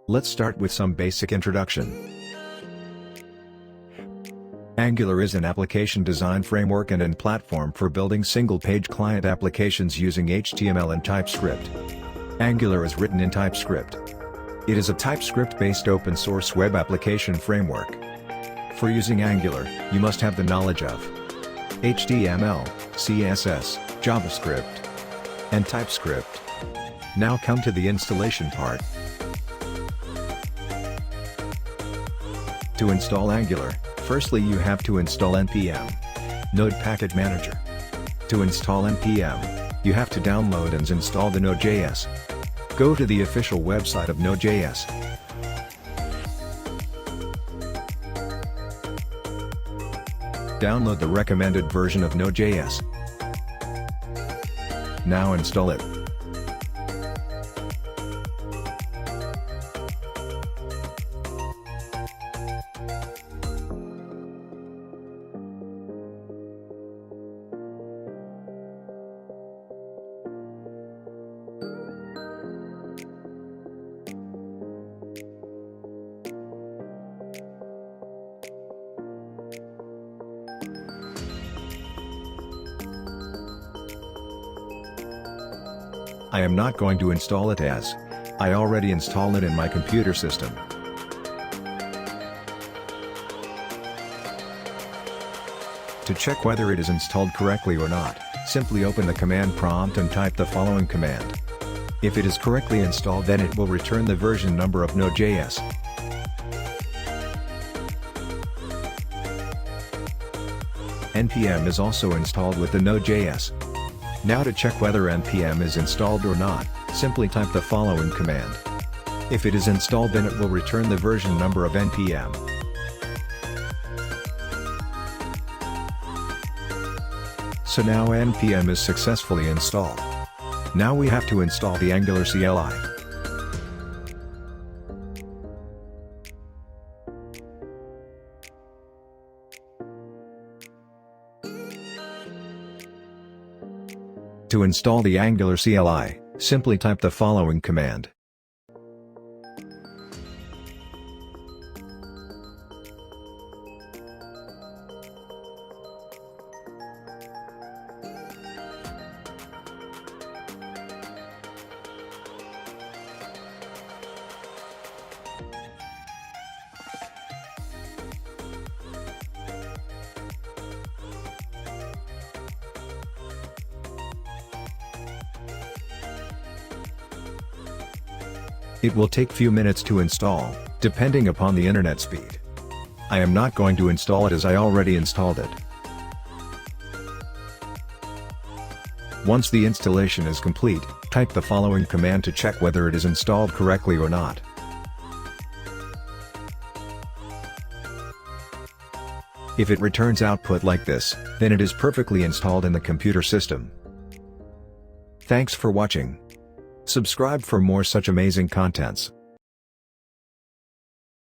Let's start with some basic introduction. Angular is an application design framework and platform for building single-page client applications using HTML and TypeScript. Angular is written in TypeScript. It is a TypeScript-based open-source web application framework. For using Angular, you must have the knowledge of HTML, CSS, JavaScript, and TypeScript. Now come to the installation part. To install Angular, firstly you have to install npm Node Package Manager. To install npm, you have to download and install the nodeJS. Go to the official website of nodeJS. Download the recommended version of nodeJS. Now install it. I am not going to install it as I already installed it in my computer system. To check whether it is installed correctly or not, simply open the command prompt and type the following command. If it is correctly installed, then it will return the version number of nodeJS. npm is also installed with the nodeJS. Now to check whether npm is installed or not, simply type the following command. If it is installed, then it will return the version number of npm. So now npm is successfully installed. Now we have to install the Angular CLI. To install the Angular CLI, simply type the following command. It will take few minutes to install, depending upon the internet speed. I am not going to install it as I already installed it. Once the installation is complete, type the following command to check whether it is installed correctly or not. If it returns output like this, then it is perfectly installed in the computer system. Thanks for watching. Subscribe for more such amazing contents.